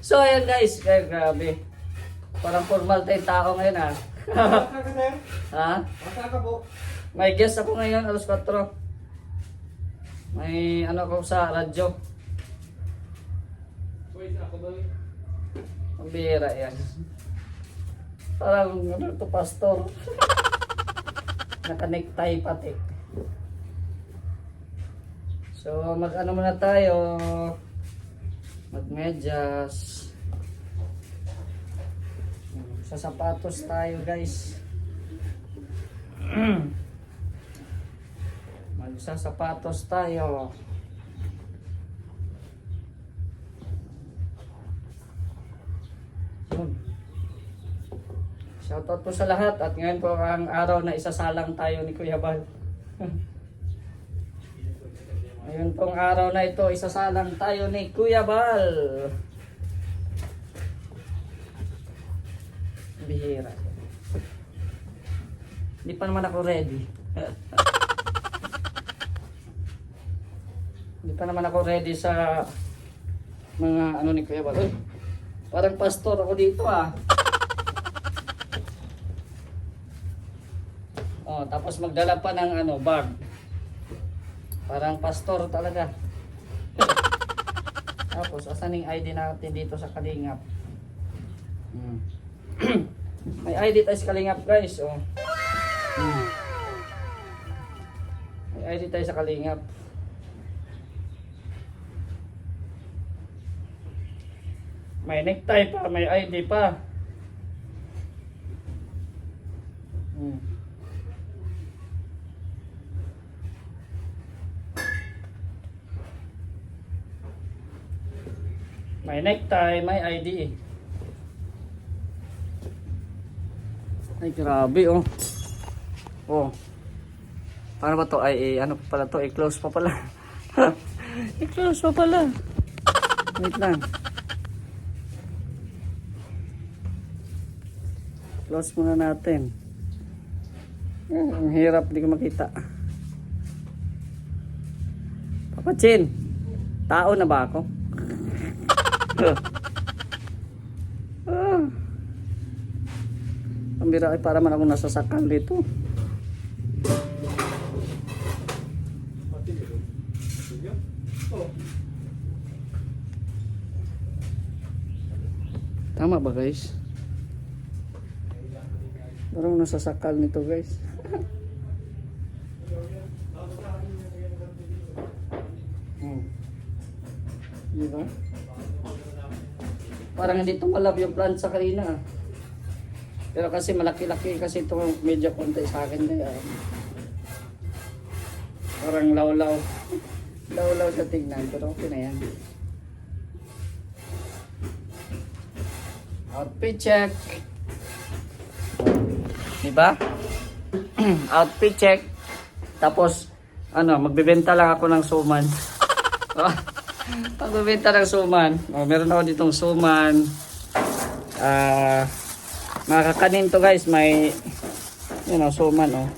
So ayan guys, grabe. Parang formal tayong tao ngayon ha. Masa ka, sir? Ha? Masa ka po? May guest ako ngayon, alas 4. May ano ako sa radyo. Wait, ako ba? Ang bihira yan. Parang ano to, pastor. Naka-necktie pati. So mag-ano muna tayo. Mag-medyas. Sa sapatos tayo guys. Magsasapatos tayo. Yun. Shoutout po sa lahat at ngayon po ang araw na isasalang tayo ni Kuya Bal. Ngayon pong araw na ito isasalang tayo ni Kuya Bal. Bihira. Hindi pa naman ako ready. Hindi pa naman ako ready sa mga ano ni Kuya Bal. Uy, parang pastor ako dito ah. Oh, tapos magdala pa ng ano, bag. Parang pastor talaga. Tapos asan yung ID natin dito sa Kalingap? May ID tayo sa Kalingap guys, oh. May ID tayo sa Kalingap. May necktie pa, may ID pa. May necktie, may ID. Ay grabe oh. Oh. Paano ba to? Ay ano pa pala to? I-close pa pala. I-close pa pala. Wait lang. Close muna natin. Ang hirap, di ko makita. Papa Chin, tao na ba ako? Ang bira ay para man ako nasasakal dito. Tama ba guys? Parang nasasakal nito guys. Diba? Parang hindi tumalab yung plant sa kanina. Pero kasi malaki-laki kasi ito medyo konti sa akin kaya parang lawlaw. Lawlaw sa tingnan pero okay na yan. Outfit check. Diba? Outfit check. Tapos ano, magbebenta lang ako ng suman. Magbebenta ng suman. Oh, meron ako ditong suman. Mga kakanin to guys, may suman oh.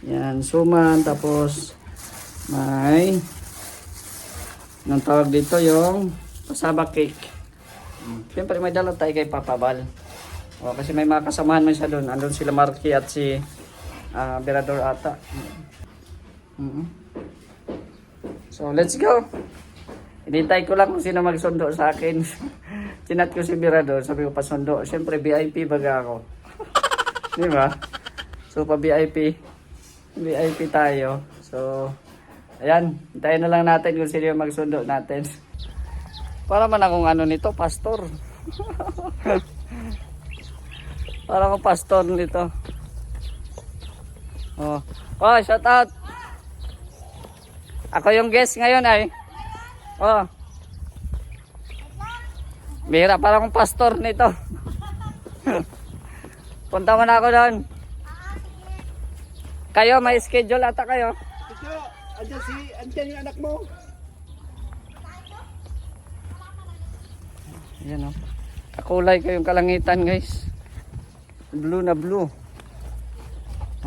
Yan, suman tapos may nang tawag dito yung pasaba cake. Siyempre may dala tayo kay Papa Bal. Oh, kasi may mga kasamahan man siya doon. Andun sila Marky at si Berador ata. So let's go. Hinintay ko lang kung sino magsundo sa akin. Chinat ko si Berador, sabi ko pasundo. Siyempre VIP baga ako. Di ba? So pa VIP tayo. So ayan, hintayin na lang natin kung sino yung magsundo natin. Para man akong ano nito, pastor. Para akong pastor nito. Oh, shout out. Ako yung guest ngayon ay. Oh. Bihira, para akong pastor nito. Punta mo na ako doon. Kayo, may schedule ata kayo. Andyan yung anak mo. Ayan o. Kakulay ko yung kalangitan guys. Blue na blue.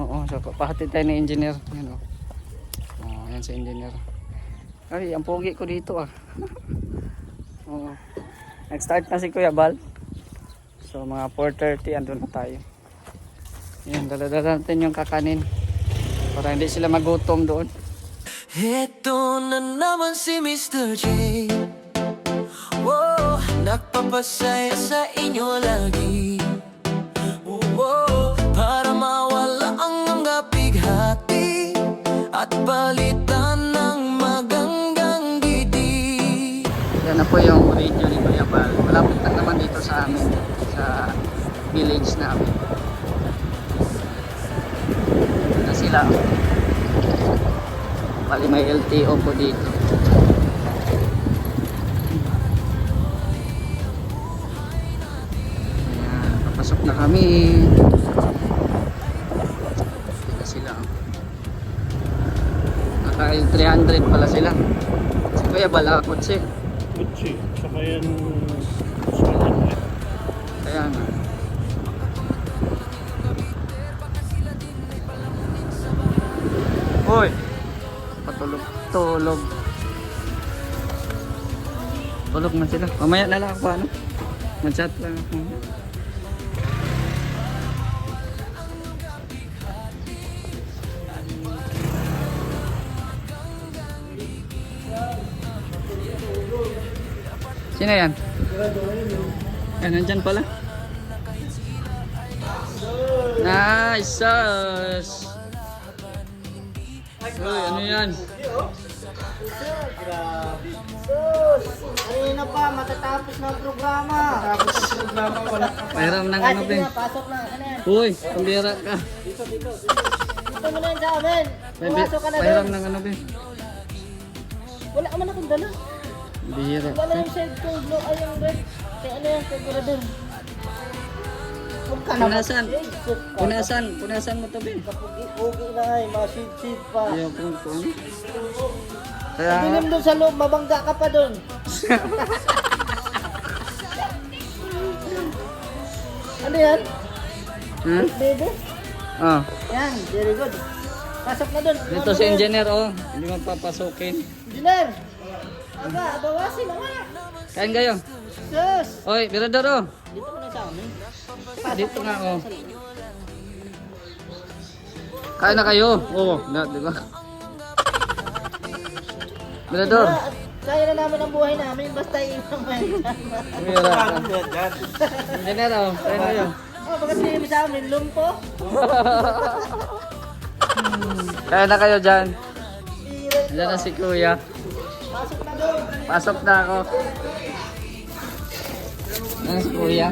Oo, so pahatid tayo ng engineer. Ayan o. Oh, ayan si engineer. Ay, ang pogi ko dito ah. Oo. Nag-start na si Kuya Bal. So mga 4:30 andun na tayo. Yan, dala-dala natin yung kakanin. Para hindi sila magutom doon. Ito na naman si Mr. J. Whoa, nagpapasaya sa inyo lagi. Whoa, para mawala ang mga bighati at palitan ng magandang gidi. Yan na po yung radio ni Kuya Bal. Malapit lang naman dito sa amin, sa village namin. Ito na sila. Bali may LTO po dito. Ayan, papasok na kami. Ito na sila. Naka L300 pala sila. Si Kuya Bal kotse. Kutsi. Saka yan. Kaya nga. Hoy! Patulog. Tulog na sila. Mamaya na lang ako ano. Mag-chat lang ako. Sino yan? Yan, nandyan pala. Nice sauce! Uy, ano yan? Kanina pa, matatapos na ang programa. Pahiram ng ano, Sige Ben? na, pasok na. Ano yan? Uy, pambira ka. Dito mo na yan sa amin. Pumasok ka na Pahiram doon. ng ano, Ben? Wala ka man akong dala. Bihira. Wala yung shade ko, blue, ay yung red. Kaya ano yan, kay Gurador. Huwag ka na. Punasan. Punasan mo to, Ben. Kapugi-pugi na nga, masid-sid pa. Ayaw ko ano. Kaya nga. Dilim doon sa loob, mabangga ka pa doon. Ano yan? Hmm? Baby? Oh, Yan, very good. Pasok na doon. dito si engineer, oh. Hindi mo papasukin. Engineer! Aga, bawasin na nga. Kain kayo. Sus! Oy, birador, oh. Dito mo na sa amin. Dito nga, oh. Kain na kayo. Oo, di ba? Birador. Kaya na namin ang buhay namin, basta iinom mo yan. Bihira ka. Engineer, oh. Kain kayo. Oh, bakit hindi mo sa amin, lumpo? Kain na kayo dyan. Tira. Diyan na si Kuya. Pasok na doon. Pasok na ako. Ayan si Kuya.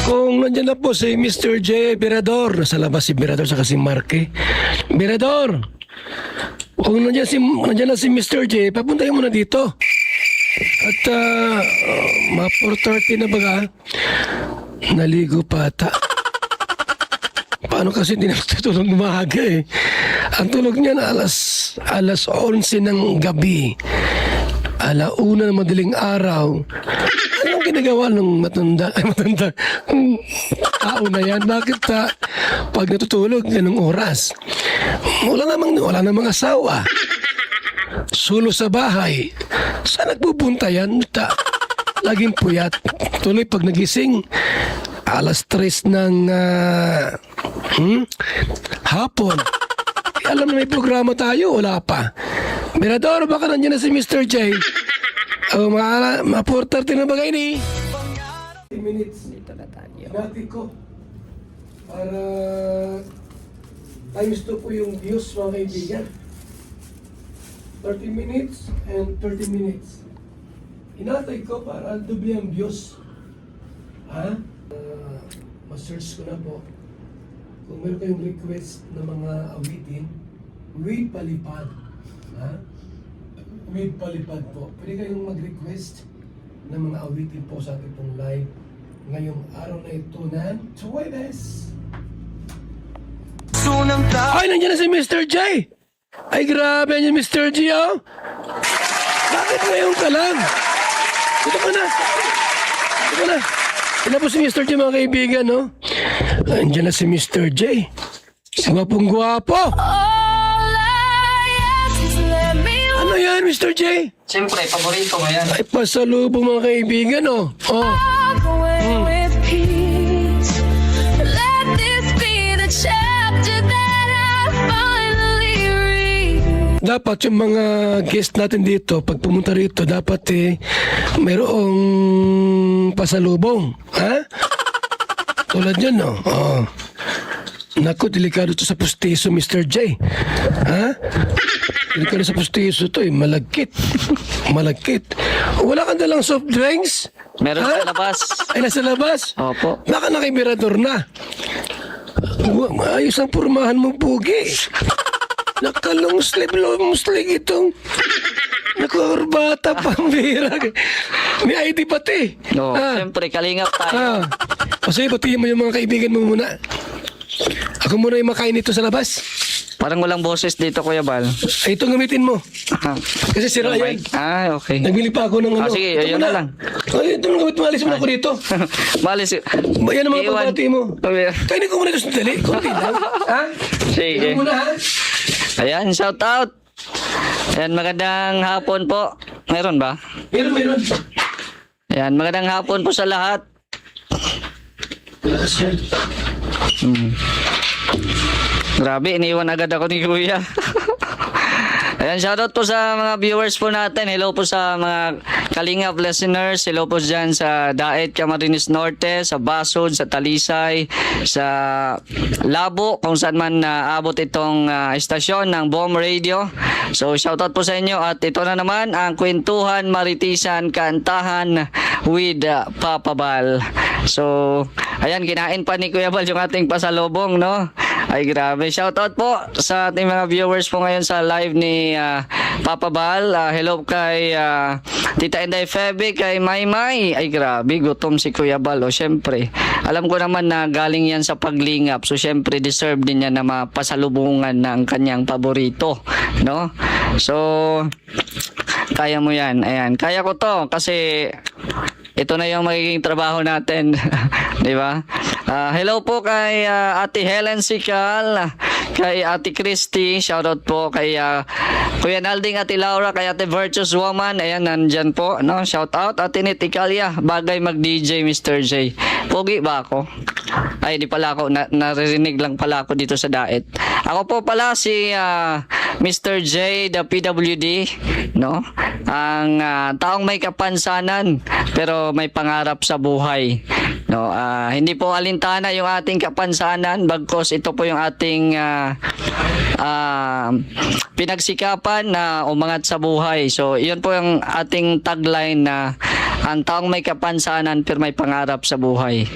Kung nandiyan na po si Mr. J. Birador, nasa labas si Birador sa si Marque. Birador, kung nandiyan na si Mr. J, papuntahin mo na dito. At mga 4:30 na baga, naligo pa ata. Paano kasi hindi na tutulog umaga eh. Ang tulog niya na alas 11 ng gabi. 1:00 ng madaling araw. Anong ginagawa ng matanda tao na yan? Bakit pag natutulog ganung oras? Wala namang asawa. Solo sa bahay. Saan nagpupunta yan? Laging puyat. Tuloy pag nagising, 3:00 ng hapon. Alam na may programa tayo, wala pa. Mirador, baka nandiyan na si Mr. J. Mga 4:30 na bagay ni. 10 minutes. Dito na tayo. Hinati ko. Para times 2 po yung views, mga kaibigan. 30 minutes and 30 minutes. Hinatay ko para doble ang views. Ha? Ma-search ko na po. Kung meron kayong request na mga awitin, with palipad. Ha? With palipad po. Pwede kayong mag-request ng mga awitin po sa ating pong live ngayong araw na ito ng Tuwebes. Ay, nandiyan na si Mr. J! Ay, grabe yan yung Mr. J, oh! Bakit Bakit ngayon ka lang? Dito ka na. Dito ka na. Yan po si Mr. J, mga kaibigan, no? Andiyan na si Mr. J. Gwapong-gwapo. Ano yan, Mr. J? Siyempre, paborito mo yan. Ay, pasalubong mga kaibigan, oh. Oh. Dapat yung mga guest natin dito, pag pumunta rito, dapat mayroong pasalubong. Ha? Tulad yan, no? Oh. Naku, delikado to sa pustiso, Mr. J. Ha? Delikado sa pustiso to, malagkit. Malagkit. Wala kang dalang soft drinks? Meron Ha? sa labas. Ay, nasa labas? Opo. Baka nakimirador na. Maayos ang pormahan mong pugi. Nakalong sleeve, long sleeve itong nakurbata pambira. May ID pati. No, Ah, siyempre, kalingap tayo. ah. O sige, batiin mo yung mga kaibigan mo muna. Ako muna yung makain ito sa labas. Parang walang boses dito, Kuya Bal. Ay, ito gamitin mo. Kasi sira yan. Ah, okay. Nagbili pa ako ng ano. sige, Ito yun muna. na lang. Ay, ito na gamit. Malis mo na ako dito. Malis. Yan ang mga Iwan. pagbati mo. Okay. Kainin ko muna ito sa dali. Kunti lang. Ha? Sige. Ito muna, ha? Ayan, shout out. Ayan, magandang hapon po. Meron ba? Meron. Ayan, magandang hapon po sa lahat. Grabe, iniwan agad ako ni Kuya. Ayan, shoutout po sa mga viewers po natin. Hello po sa mga Kalingap listeners. Hello po dyan sa Daet, Camarines Norte, sa Basod, sa Talisay, sa Labo, kung saan man naabot itong estasyon ng Bomb Radio. So, shoutout po sa inyo. At ito na naman ang Kwentuhan, Maritisan, Kantahan with Papa Bal. So, ayan, kinain pa ni Kuya Bal yung ating pasalubong, no? Ay, grabe. Shoutout po sa ating mga viewers po ngayon sa live ni Papa Bal. Hello kay Tita Inday Febe, kay Maymay. Ay, grabe. Gutom si Kuya Bal. O, syempre. Alam ko naman na galing yan sa paglingap. So, syempre, deserve din niya na mapasalubungan ng kanyang paborito. No? So, kaya mo yan. Ayan. Kaya ko to kasi ito na yung magiging trabaho natin. Di ba? Hello po kay Ate Helen Sikal, kay Ate Christy, shoutout po kay Kuya Nalding, Ate Laura, kay Ate Virtuous Woman, ayan, nandyan po, no? Shoutout, Ate Nit Ikalia, bagay mag-DJ, Mr. J. Pogi ba ako? Ay, di pala ako, naririnig lang pala ako dito sa Daet. Ako po pala si Mr. J, the PWD, no? Ang taong may kapansanan, pero may pangarap sa buhay. No, hindi po alintana yung ating kapansanan, bagkos ito po yung ating pinagsikapan na umangat sa buhay. So, iyon po yung ating tagline na ang taong may kapansanan pero may pangarap sa buhay.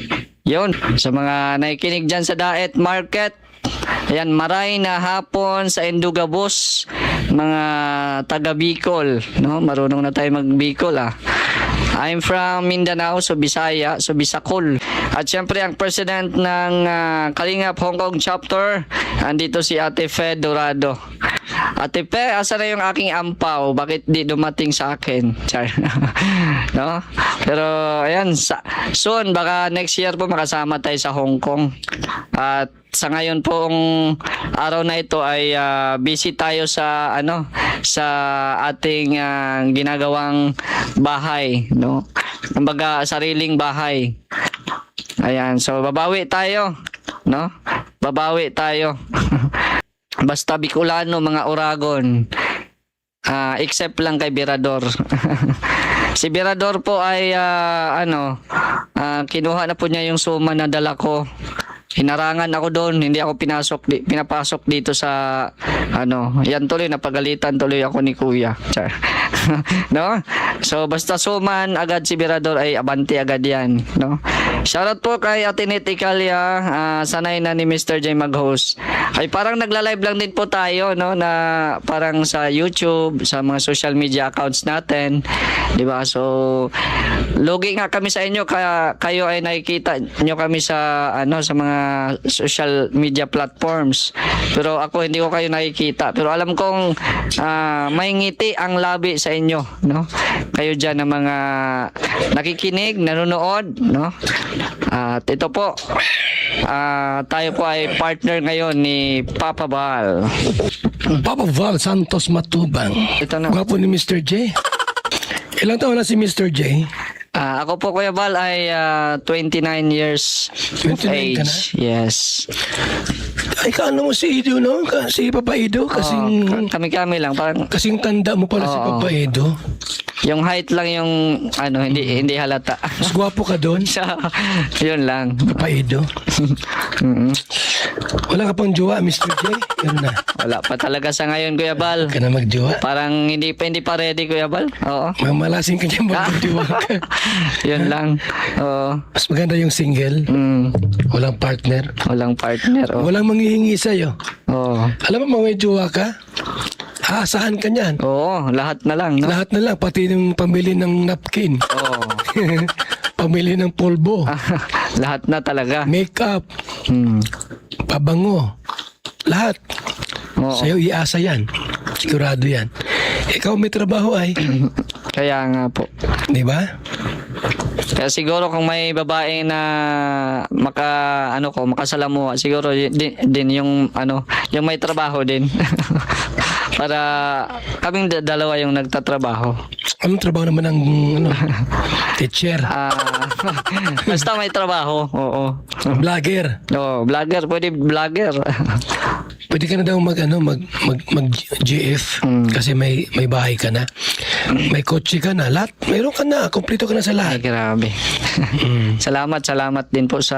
Yun, sa mga nakikinig dyan sa Daet Market, ayan, maray na hapon sa Endugabos, mga taga Bicol, no? Marunong na tayo mag Bicol, I'm from Mindanao, so Bisaya, so Bisacol. At syempre ang president ng Kalingap Hong Kong chapter, andito si Ate Fe Dorado. Ate Fe, asa na yung aking ampaw? Bakit di dumating sa akin? Char. No? Pero ayan, soon, baka next year po makasama tayo sa Hong Kong. At sa ngayon pong araw na ito ay busy tayo sa sa ating ginagawang bahay, no? Kumbaga sariling bahay. Ayan, so babawi tayo, no? Babawi tayo. Basta Bicolano, mga Oragon. Except lang kay Birador. Si Birador po ay kinuha na po niya yung suma na dala ko. Hinarangan ako doon, hindi ako pinapasok dito sa yan tuloy, napagalitan tuloy ako ni Kuya. Char. No? So basta suman agad si Birador ay abanti agad yan, no? Shoutout po kay Ate Nit Ikalia, sanay na ni Mr. J mag-host. Ay parang nagla-live lang din po tayo, no, na parang sa YouTube, sa mga social media accounts natin, 'di ba? So lugi nga kami sa inyo, kaya kayo ay nakikita nyo kami sa sa mga mga social media platforms. Pero ako hindi ko kayo nakikita. Pero alam kong may ngiti ang labi sa inyo, no? Kayo diyan na mga nakikinig, nanonood, no? At ito po, tayo po ay partner ngayon ni Papa Val. Papa Val Santos Matubang. Ito na. Gwapo ni Mr. J. Ilang taon na si Mr. J? Ako po Kuya Val ay 29 years 29 of ka na? age. Yes. Ay, kaano mo si Ido, no? Si Papa Ido? Kami-kami lang. Parang Kasing tanda mo pala si Oo. Papa Ido. yung height lang yung hindi halata. Mas gwapo ka doon, Yun lang. Papa Ido. Mm-mm. Wala ka pang jowa, Mr. J? Yun na. Wala pa talaga sa ngayon Kuya Val. Ka na magjowa. Parang hindi pa ready Kuya Val. Oo. Mamalasing ka dyan magjowa ka. Yun lang. Oo. Mas maganda yung single. Walang partner. Walang partner. Oo. Walang manghihingi sa'yo. Oo. Alam mo, may jowa ka? Aasahan ka niyan. Oo, lahat na lang, no? Lahat na lang, pati ng pamili ng napkin. Oo. Pamili ng polvo. Lahat na talaga. Makeup. Hmm. Pabango. Lahat. Oo. Sa'yo iasa yan. Sigurado yan. Ikaw may trabaho ay. Kaya nga po. Di ba? Kaya siguro kung may babae na makasalamuha, siguro din yung yung may trabaho din. Para kaming dalawa yung nagtatrabaho. Anong trabaho naman ng teacher? Basta may trabaho. Oo. Vlogger. Oo, vlogger, pwede vlogger. Pwede ka na daw mag GF kasi may bahay ka na. May kotse ka na. Lahat. Mayroon ka na. Kompleto ka na sa Ay, lahat. grabe. Salamat din po sa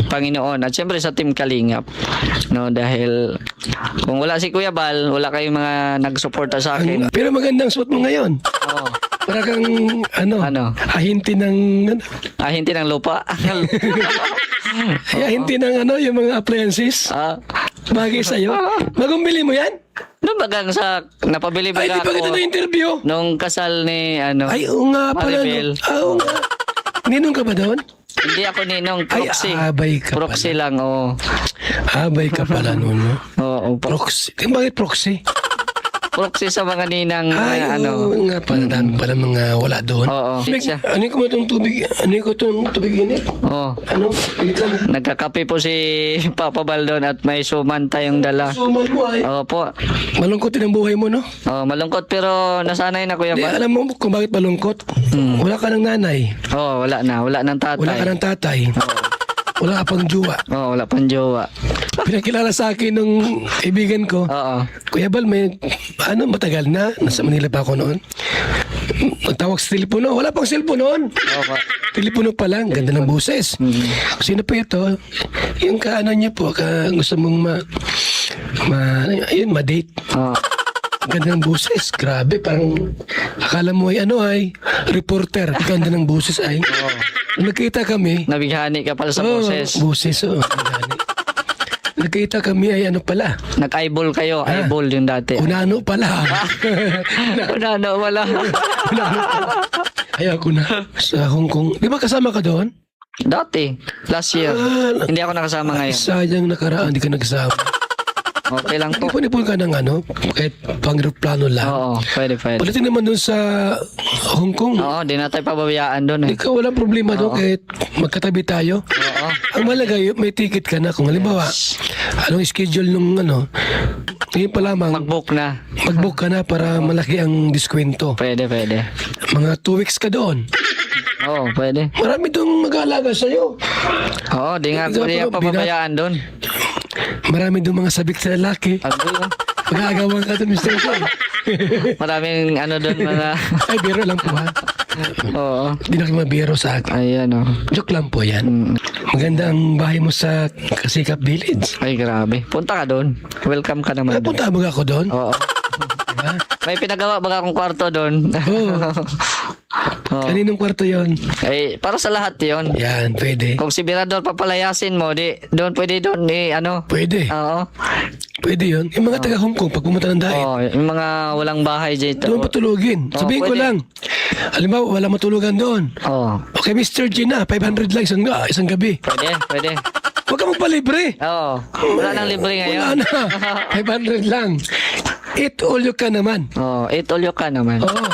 Panginoon at syempre sa Team Kalingap. No, dahil kung wala si Kuya Bal, wala kayong mga nagsuporta sa akin. Pero magandang suot mo ngayon. Oo. Para kang Ano? ahinti ng Hindi ng lupa. ahinti ng yung mga appliances. Bagay sa'yo. Magumbili mo yan? Doon bagang sa napabili Ay, di baga ba kita ako na-interview? nung kasal ni Ay, oo nga pala. Maribel. Oo nga. Ninong ka ba doon? Hindi ako ninong Ay, proxy. abay ka Proxy pala. lang, oo. Abay ka pala noon, no? Oo, Proxy. Bakit proxy? proxy sa mga ninang Ay, oo nga pala. Dami pala mga wala doon. Oo. Siya. Ano ko itong tubig? Ano ko itong tubig init? Oo. Ano? Wait lang. Nagkakape po si Papa Baldon at may suman tayong dala. Suman mo ay. Opo. Malungkot din ang buhay mo, no? Oh, malungkot pero nasanay na Kuya Di, Bal. alam mo kung bakit malungkot? Wala ka ng nanay. Oh, wala na. Wala ng tatay. Wala ka ng tatay. Wala ka pang jowa. Oh, wala pang jowa. Pinakilala sa akin nung kaibigan ko. Oo. Kuya Bal, may matagal na. Nasa Manila pa ako noon. Magtawag sa telepono. Wala pang cellphone noon. Opo. Telepono pa lang. Ganda ng boses. Sino po ito? Yung niya po, gusto mong ma-date. Oh. Ganda ng boses. Grabe, parang akala mo ay reporter. Ganda ng boses ay. Nung nagkita kami. Nabighani ka pala sa boses. Boses, nabighani. Nagkita kami ay pala. Nag-eyeball kayo. Eyeball yung dati. Unano pala. Unano wala. Ay, ako na. Sa Hong Kong. Di ba kasama ka doon? Dati. Last year. Hindi ako nakasama ngayon. Sayang nakaraan, di ka nagsama. Okay lang po. Ipon-ipon ka ng kahit pang-plano lang. Oo, pwede. Palitin naman doon sa Hong Kong. Oo, di na tayo pababayaan doon eh. Ikaw walang problema doon kahit magkatabi tayo. Oo. Ang malaga, may ticket ka na. Kung halimbawa, anong schedule nung ngayon pa lamang, Mag-book na. mag-book ka na para malaki ang diskwento. Pwede. Mga 2 weeks ka doon. Oo, pwede. Marami doon mag-aalaga sa'yo. Oo, di nga Ikaw pa, pababayaan doon. Marami doon mga sabik sa lalaki. Mag-aagawan ka doon, Mr. John. Maraming doon mga... Ay, biro lang po ha. Oo. Hindi na kayo mabiro sa akin. Ayan o. Joke lang po yan. Maganda ang bahay mo sa Kasikap Village. Ay, grabe. Punta ka doon. Welcome ka naman doon. Napunta ba ako doon? Oo. Diba? May pinagawa ba akong kwarto doon? Oo. Oo. Kaninong kwarto yon? Ay, para sa lahat yon. Yan, pwede. Kung si Birador papalayasin mo, pwede doon Pwede. Oo. Pwede yun. Yung mga taga Hong Kong, pag pumunta ng daig, Oo, yung mga walang bahay dito. doon patulugin. Oo, Sabihin ko pwede. lang. Halimbawa, wala matulugan doon. Oo. Okay, Mr. G na, 500 lang isang gabi. Pwede. Huwag ka magpalibre. Oo. Wala nang libre ngayon. Wala na. 500 lang. Eat all you can naman. Oh, eat all you can naman. Oo.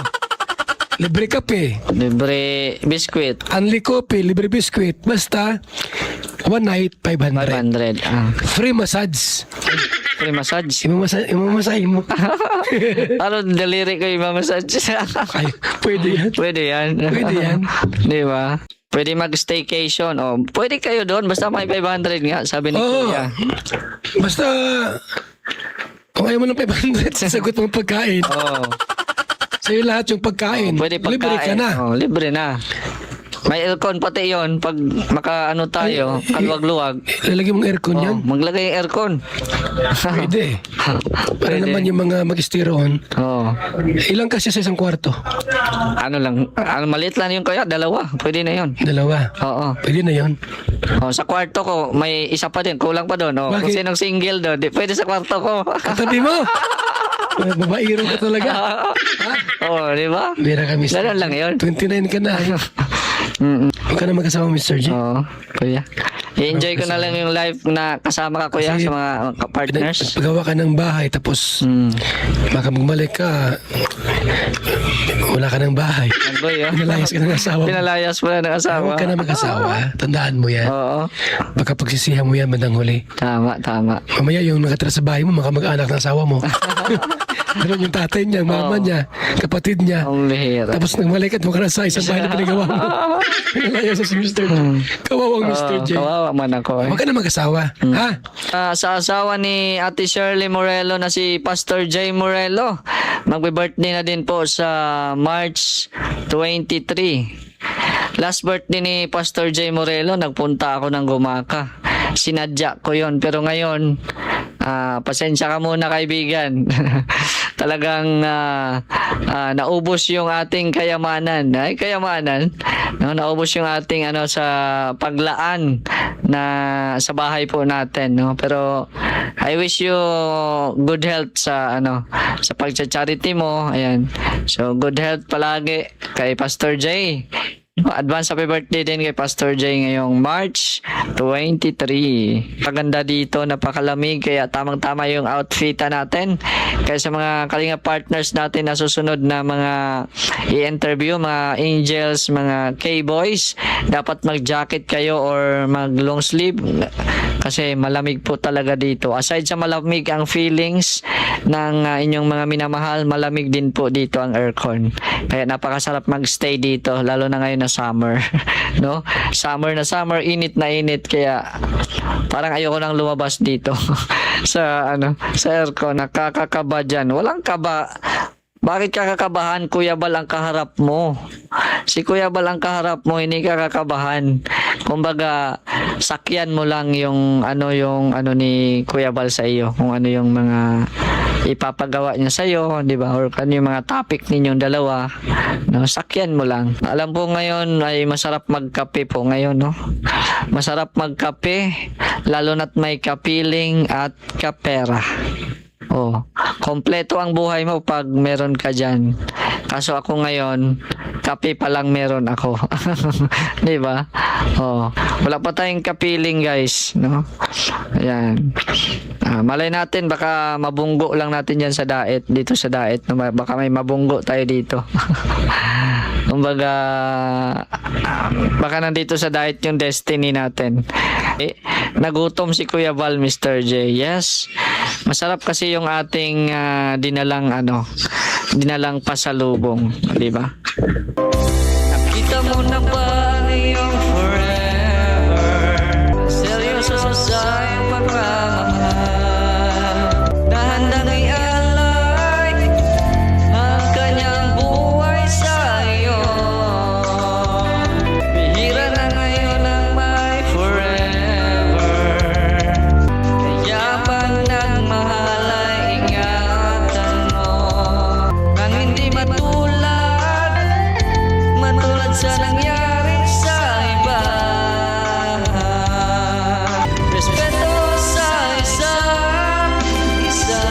Libre kape. Libre biscuit. Unli coffee, libre biscuit. Basta, one night, 500. 500. Ah. Free massage. Free massage. Imamasahin mo. Ano, daliri ko yung massage. Ay, pwede yan. Pwede yan. Pwede yan. Di ba? Pwede mag-staycation. Oh, pwede kayo doon. Basta may 500 nga, sabi ni Oo. Kuya. Basta, kung ayaw mo ng 500, sasagot mo ang pagkain. Oh, Sa'yo lahat yung pagkain. pwede pagkain. Libre ka na. Oh, libre na. May aircon pati yon pag makaano tayo, kaluwag-luwag. Lalagyan mong aircon yan. Oh, maglagay yung aircon. Pwede. Para Pwede. naman yung mga mag-stay roon. Oh. Ilang kasi sa isang kwarto? Ano lang, maliit lang yung kaya, dalawa. Pwede na yon. Dalawa. Oo. Pwede na yon. Oh, sa kwarto ko, may isa pa din, kulang pa doon. Oh. Kung Bakit? sinong single doon, di pwede sa kwarto ko. Katabi mo! Babairo ka talaga. Oh, di ba? Bira ka, Mr. Ganun lang yun. 29 ka na. Mm-mm. Huwag ka na mag-asawa, Mr. G. Oo, kuya. I-enjoy ko na lang yung life na kasama ka, kuya, Kasi sa mga partners. Pagawa ka ng bahay, tapos baka magbalik ka, wala ka ng bahay. Ano ba yun? Pinalayas ka ng asawa mo. Pinalayas mo na ng asawa. Huwag ka na mag-asawa. Tandaan mo yan. Oo. Baka pagsisihan mo yan bandang huli. Tama, tama. Mamaya yung nakatira sa bahay mo, makamag-anak ng asawa mo. Ganun yung tatay niya, mama niya, kapatid niya. Ang lihira. Tapos nagbalik at mukha na sa isang bahay na pinagawa mo. Pinalayas sa si Mr. G. Kawawang Mr. J. Kawawa man ako eh. Huwag ka na mag-asawa. Ha? Sa asawa ni Ate Shirley Morelo na si Pastor J. Morelo, magbe-birthday na din po sa March 23. Last birthday ni Pastor J. Morelo, nagpunta ako ng Gumaka. Sinadya ko yon, pero ngayon, pasensya ka muna kaibigan. Talagang naubos yung ating kayamanan. Ay, kayamanan. No, naubos yung ating sa paglaan na sa bahay po natin, no. Pero I wish you good health sa sa pagcha-charity mo. Ayan. So good health palagi kay Pastor J. Advance happy birthday din kay Pastor J ngayong March 23. Maganda dito, napakalamig, kaya tamang-tama yung outfita natin. Kaya sa mga kalinga partners natin na susunod na mga i-interview, mga angels, mga K-boys, dapat mag-jacket kayo or mag-long sleeve kasi malamig po talaga dito. Aside sa malamig ang feelings ng inyong mga minamahal, malamig din po dito ang aircon. Kaya napakasarap mag-stay dito, lalo na ngayon na summer. No? Summer na summer, init na init, kaya parang ayoko nang lumabas dito sa sa aircon. Nakakakaba dyan. Walang kaba. Bakit kakakabahan? Kuya Bal ang kaharap mo. Si Kuya Bal ang kaharap mo, hindi ka kakabahan. Kumbaga, sakyan mo lang yung ni Kuya Bal sa iyo. Kung ano yung mga ipapagawa niya sa iyo, di ba? Or ano yung mga topic ninyong dalawa. No, sakyan mo lang. Alam po ngayon ay masarap magkape po ngayon, no? Masarap magkape, lalo na't may kapiling at kapera. Oh, kompleto ang buhay mo pag meron ka dyan. Kaso ako ngayon, kape pa lang meron ako. Di ba? Oh, wala pa tayong kapiling, guys, no? Ayan. Malay natin, baka mabunggo lang natin dyan sa daet, dito sa daet. No? Baka may mabunggo tayo dito. Kumbaga, baka nandito sa diet yung destiny natin. Nagutom si Kuya Val, Mr. J. Yes. Masarap kasi yung ating dinalang pasalubong, di ba? Nakita mo na ba ang iyong forever? Seryoso sa iyong pagmamahal, na handang ialay ang kanyang buhay sa iyo. Bihira na ngayon ang may forever, kaya pag nagmahal ay ingatan mo, nang hindi matulad sa nangyari sa iba. Respeto sa isa't isa, sikreto ng masayang pagsasama. Problema'y pag-usapan lang, kaya pag nagmahal ay ingatan mo, nang hindi matulad sa nangyari sa iba. Respeto sa isa't isa, sikreto ng masayang pagsasama. Problema'y pag-usapan lang, kaya pag nagmahal ay ingatan mo, nang hindi matulad sa nangyari sa iba. Respeto sa isa't isa,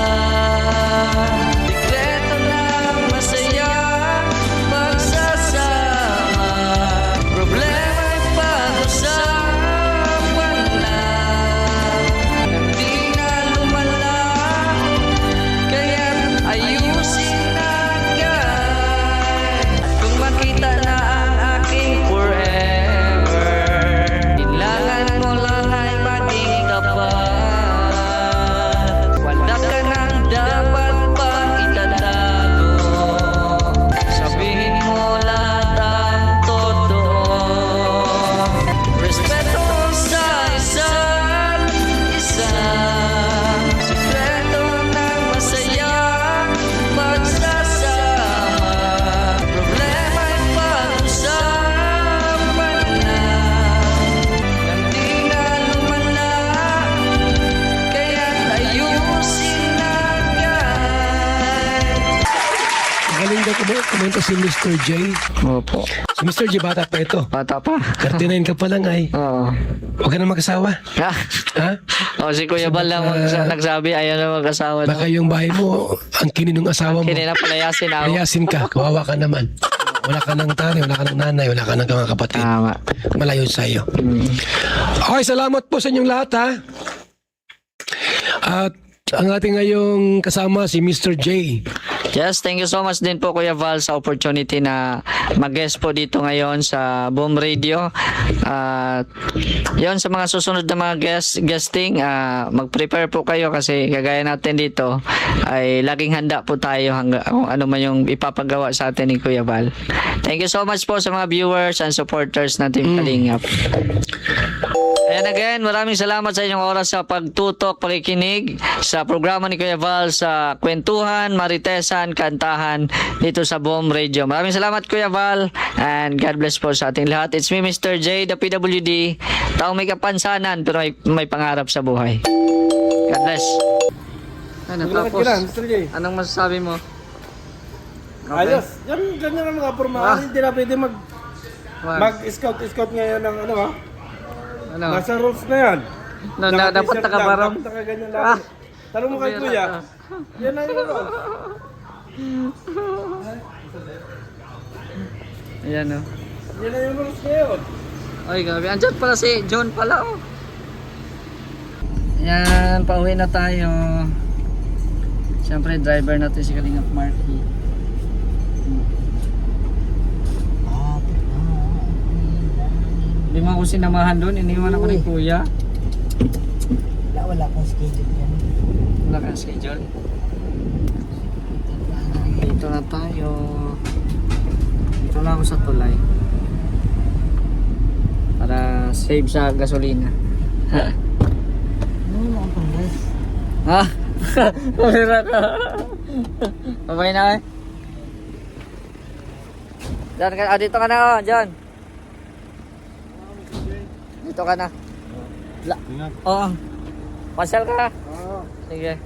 sikreto ng masayang pagsasama. Problema'y pag-usapan kumenta si Mr. J. Opo. Si Mr. J, bata pa ito. Bata pa. 39 ka pa lang ay. Oo. Huwag ka na mag-asawa. Ha? Ha? O, si Kuya Bal lang nagsabi, ayaw na mag-asawa. Baka yung bahay mo, ang kinin ng asawa mo. Kinina palayasin ako. Layasin ka, kawawa ka naman. Wala ka ng tatay, wala ka ng nanay, wala ka ng mga kapatid. Tama. Malayo sa iyo. Okay, salamat po sa inyong lahat ha. At ang ating ngayong kasama si Mr. J. Yes, thank you so much din po Kuya Val sa opportunity na mag-guest po dito ngayon sa Boom Radio. Yon sa mga susunod na mga guesting, mag-prepare po kayo kasi kagaya natin dito ay laging handa po tayo kung ano man yung ipapagawa sa atin ni Kuya Val. Thank you so much po sa mga viewers and supporters natin Kalingap. Ayan again, maraming salamat sa inyong oras sa pagtutok, pakikinig sa programa ni Kuya Val sa Kwentuhan, Maritesan, Kantahan dito sa Boom Radio. Maraming salamat Kuya Val and God bless po sa ating lahat. It's me Mr. J, the PWD, taong may kapansanan pero may pangarap sa buhay. God bless. Ano, tapos, anong masasabi mo? Okay. Ayos. Yan, ganyan ang mga pormahan. Hindi na pwede mag-scout ngayon ng ano ha. Ano? Nasa rules na yan. No, dapat nakabarang. Dapat nakaganyan lang. Tanong mo kay Kuya. Yan na yung rules. Ayan o. Yan na yung rules ngayon. Ay, grabe. Andyan pala si John pala, oh. Ayan, pauwi na tayo. Siyempre, driver natin si Kalingap Marky. Hindi mo ako sinamahan doon. Iniwan ako ni Kuya. Wala kang schedule yan. Wala kang schedule. Dito na tayo. Dito na ako sa tulay. Para save sa gasolina. Ano mo ang panggas? Ha? Pumira ka. Babay na eh. Diyan ka, dito ka na oh, John. Dito ka na. Oo. Pasyal ka. Sige.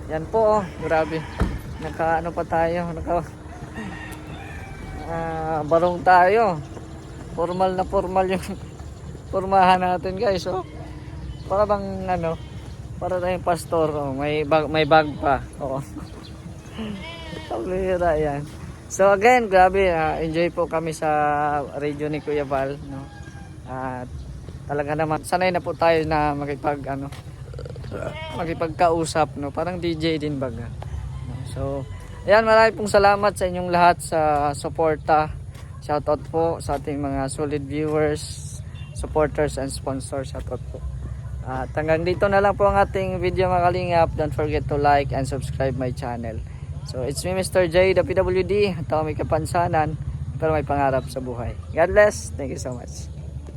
Yan po oh, grabe. Naka ano pa tayo, barong tayo. Formal na formal yung formahan natin guys oh. Para bang ano, para tayong pastor oh, may bag pa. Oo. Tablera yan. So again, grabe, enjoy po kami sa radio ni Kuya Val, no. At talaga naman sanay na po tayo na makipagkausap, no. Parang DJ din baga. No? So, ayan, marami pong salamat sa inyong lahat sa suporta. Shoutout po sa ating mga solid viewers, supporters and sponsors. Shoutout po. At hanggang dito na lang po ang ating video mga Kalingap. Don't forget to like and subscribe my channel. So it's me Mr. J, the PWD. Tao may kapansanan pero may pangarap sa buhay. God bless. Thank you so much.